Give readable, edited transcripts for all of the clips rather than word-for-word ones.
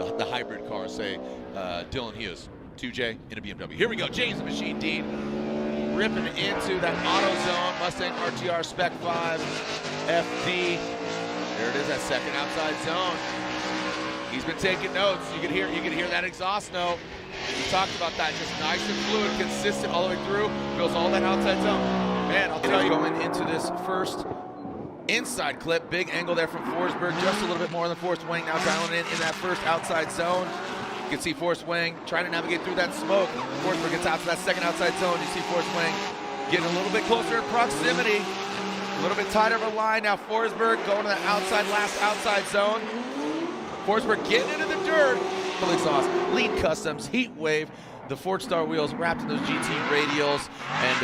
the hybrid cars, say Dylan Hughes, 2J in a BMW. Here we go, James the Machine Dean ripping into that AutoZone Mustang RTR Spec 5 FD. There it is, that second outside zone. He's been taking notes. You can hear that exhaust note. We talked about that, just nice and fluid, consistent all the way through. Goes all that outside zone. Man, I'll tell you, going into this first inside clip, big angle there from Forsberg, just a little bit more than Forrest Wang now dialing in that first outside zone. You can see Forrest Wang trying to navigate through that smoke. Forsberg gets out to that second outside zone. You see Forrest Wang getting a little bit closer in proximity, a little bit tighter of a line. Now Forsberg going to that last outside zone. Forsberg getting into the dirt. Full exhaust, Lean Customs, Heat Wave, the Ford Star wheels wrapped in those GT radials, and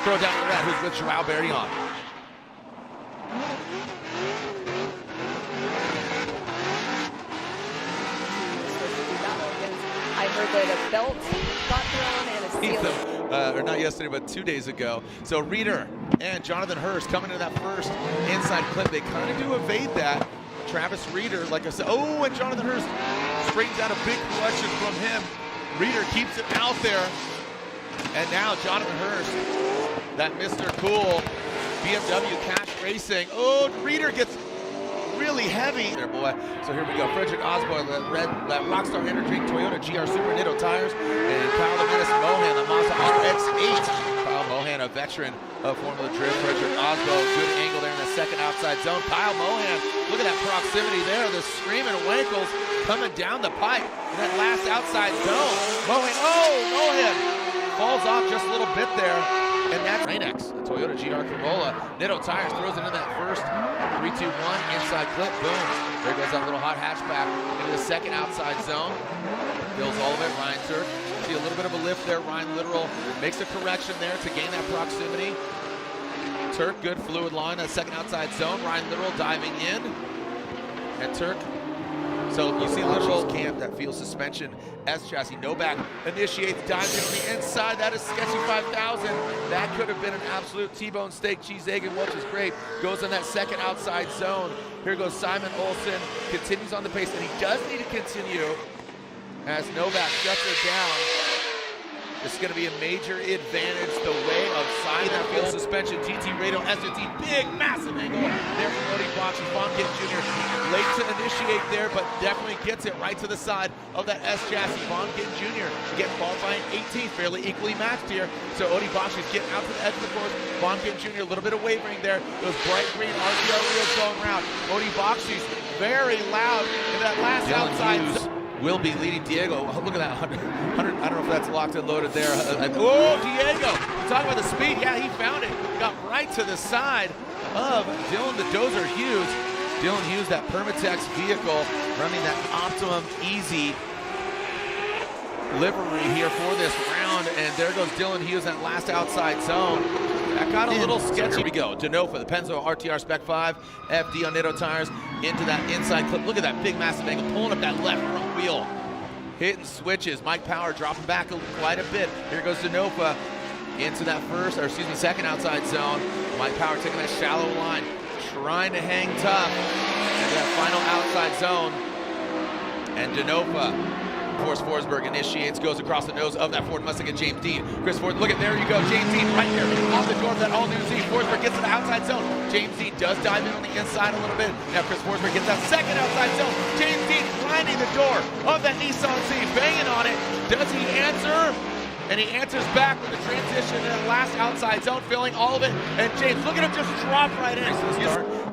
throw down the rat who's with Joao Berrion. I heard that a belt got thrown and a ceiling. Or not yesterday, but 2 days ago. So Reeder and Jonathan Hurst coming into that first inside clip. They kind of do evade that. Travis Reeder, like I said, oh, and Jonathan Hurst straightens out a big collection from him. Reeder keeps it out there. And now Jonathan Hurst, that Mr. Cool BMW Cash Racing. Oh, Reeder gets really heavy there, boy. So here we go. Frederick Osborne, that Rockstar Energy Toyota GR Super Nitto tires, and Kyle the Menace Mohan, the Mazda RX-8. Kyle Mohan, a veteran of Formula Drift. Frederick Osborne, good angle there in the second outside zone. Kyle Mohan, look at that proximity there. The screaming Wankles coming down the pipe in that last outside zone. Mohan, oh, Mohan falls off just a little bit there. And that's Rain-X, the Toyota GR Corolla. Nitto Tires throws it in that first 3-2-1 inside clip. Boom. There goes that little hot hatchback into the second outside zone. Fills all of it. Ryan Turk. See a little bit of a lift there. Ryan Literal makes a correction there to gain that proximity. Turk, good fluid line, that second outside zone. Ryan Literal diving in. And Turk. So you see Literal camp, that field suspension, S chassis, Novak initiates, dives in on the inside. That is sketchy 5000. That could have been an absolute T-bone steak, cheese, egg, and Welch's grape. Goes in that second outside zone. Here goes Simon Olsen, continues on the pace, and he does need to continue as Novak shuts her down. This is going to be a major advantage the way of Simon. That field suspension, GT Radial, SRT, big, massive angle there from Odie Boxy. Bonkin Jr. late to initiate there, but definitely gets it right to the side of that S chassis. Bonkin Jr. again qualifying 18th, fairly equally matched here. So Odie Boxy's getting out to the edge of the course. Bonkin Jr. a little bit of wavering there. Those bright green RTR wheels going around. Odie Boxy's very loud in that last outside. Will be leading Diego. Look at that 100. I don't know if that's locked and loaded there. Oh, Diego! Talking about the speed. Yeah, he found it. Got right to the side of Dylan the Dozer Hughes. Dylan Hughes, that Permatex vehicle, running that Optimum Easy livery here for this round. And there goes Dylan Hughes, that last outside zone. That got a little sketchy. Here we go. Denofa, the Penzo RTR Spec 5, FD on Nitto Tires, into that inside clip. Look at that big, massive angle, pulling up that left front wheel. Hitting switches. Mike Power dropping back quite a bit. Here goes Denofa into that second outside zone. Mike Power taking that shallow line, trying to hang tough into that final outside zone. And Denofa, Forrest Forsberg initiates, goes across the nose of that Ford Mustang and James Dean. Chris Ford, look at, there you go, James Dean right there off the door of that all-new Z. Forsberg gets to the outside zone. James Dean does dive in on the inside a little bit. Now Chris Forsberg gets that second outside zone. James Dean grinding the door of that Nissan Z, banging on it. Does he answer? And he answers back with the transition in the last outside zone, filling all of it. And James, look at him just drop right in.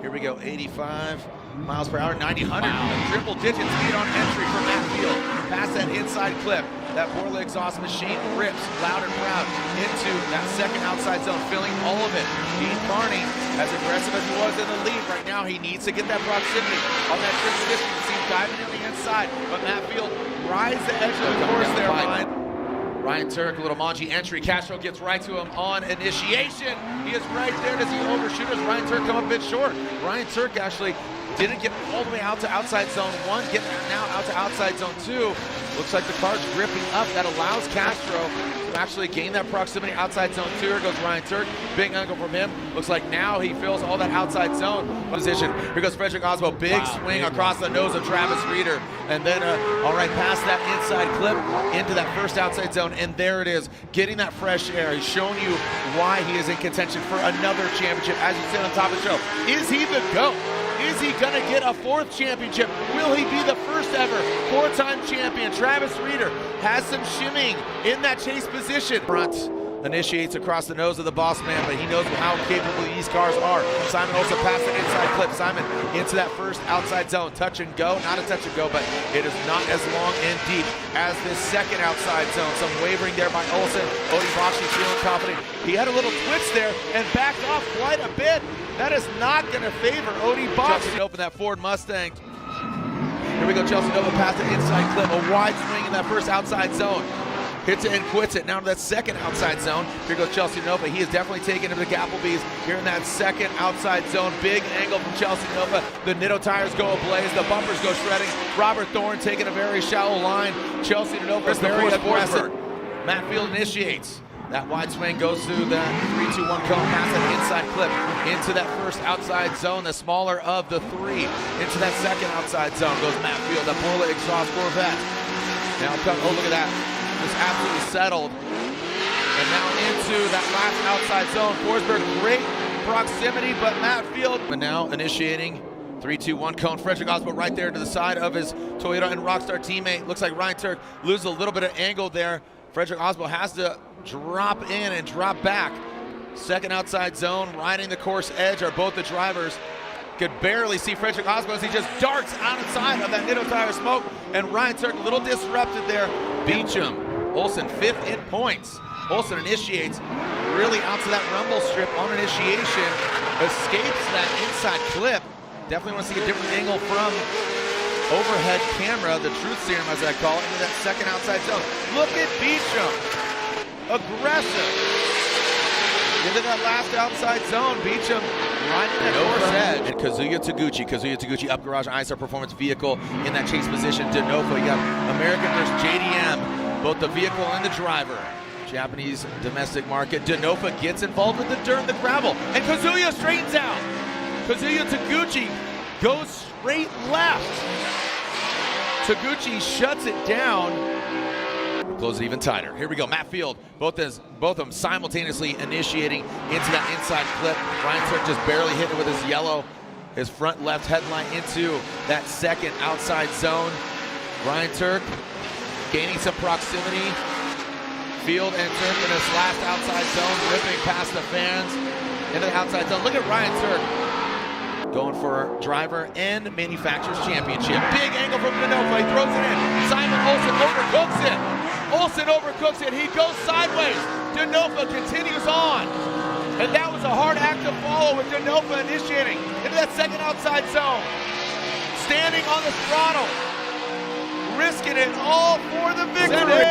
Here we go, 85 miles per hour, 90, 100, triple-digit speed on entry from that field. Past that inside clip, that Borla exhaust machine rips loud and proud into that second outside zone, filling all of it. Dean Carney, as aggressive as he was in the lead, right now he needs to get that proximity on that transition. You see him diving in the inside, but Matt Field rides the edge of the course there, Ryan Turk, a little Manji entry. Castro gets right to him on initiation. He is right there. Does he overshoot? Does Ryan Turk come up a bit short? Ryan Turk actually didn't get all the way out to outside zone 1, getting now out to outside zone 2. Looks like the car's gripping up. That allows Castro to actually gain that proximity outside zone 2. Here goes Ryan Turk. Big angle from him. Looks like now he fills all that outside zone position. Here goes Frederick Oswald. Big swing across the nose of Travis Reeder. And then, all right, past that inside clip into that first outside zone. And there it is, getting that fresh air. He's shown you why he is in contention for another championship. As you said on top of the show, is he the GOAT? Is he gonna get a 4th championship? Will he be the first ever 4-time champion? Travis Reeder has some shimming in that chase position. Front initiates across the nose of the boss man, but he knows how capable these cars are. Simon also passed the inside clip. Simon into that first outside zone. Touch and go, not a touch and go, but it is not as long and deep as this second outside zone. Some wavering there by Olsen. Odie Bakshi feeling confident. He had a little twitch there and backed off quite a bit. That is not going to favor Odie Bakshi. Open that Ford Mustang. Here we go, Chelsea Nova past the inside clip. A wide swing in that first outside zone. Hits it and quits it. Now to that second outside zone. Here goes Chelsea Nova. He is definitely taking him to the Gapplebees here in that second outside zone. Big angle from Chelsea Nova. The Nitto tires go ablaze. The bumpers go shredding. Robert Thorne taking a very shallow line. Chelsea Nova is very aggressive. Matt Field initiates. That wide swing goes through the 3-2-1 cone, past that inside clip into that first outside zone, the smaller of the 3. Into that second outside zone goes Matt Field, the Polar exhaust Corvette. Now, oh, look at that. Just absolutely settled. And now into that last outside zone. Forsberg, great proximity, but Matt Field. And now initiating 3-2-1 cone. Frederick Oswald right there to the side of his Toyota and Rockstar teammate. Looks like Ryan Turk loses a little bit of angle there. Frederick Oswald has to drop in and drop back. Second outside zone, riding the course edge are both the drivers. Could barely see Frederick Oswald as he just darts outside of that Nitto tire smoke. And Ryan Turk a little disrupted there. Beecham, Olsen 5th in points. Olsen initiates really out to that rumble strip on initiation. Escapes that inside clip. Definitely want to see a different angle from overhead camera, the truth serum as I call it, into that second outside zone. Look at Beecham, aggressive. Into that last outside zone, Beecham riding that course edge. And Kazuya Taguchi up garage ISR performance vehicle in that chase position. Denofa, you got American versus JDM, both the vehicle and the driver. Japanese domestic market. Denofa gets involved with the dirt and the gravel, and Kazuya straightens out. Kazuya Taguchi goes straight left. Taguchi shuts it down. Close it even tighter. Here we go, Matt Field. Both of them simultaneously initiating into that inside clip. Ryan Turk just barely hit it with his front left headlight into that second outside zone. Ryan Turk gaining some proximity. Field and Turk in this last outside zone, ripping past the fans into the outside zone. Look at Ryan Turk. Going for driver and manufacturer's championship. Big angle from Denofa. He throws it in. Simon Olsen overcooks it. Olsen overcooks it. He goes sideways. Denofa continues on. And that was a hard act to follow with Denofa initiating into that second outside zone. Standing on the throttle. Risking it all for the victory.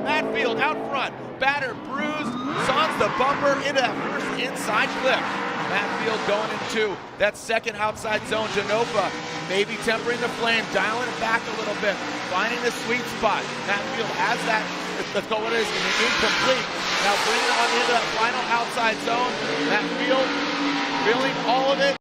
Matt Field out front. Battered, bruised. Sans the bumper into that first inside clip. Matt Field going into that second outside zone. Denofa maybe tempering the flame, dialing it back a little bit, finding the sweet spot. Matt Field has that, let's call it is, incomplete. Now bringing it on into that final outside zone. Matt Field feeling all of it.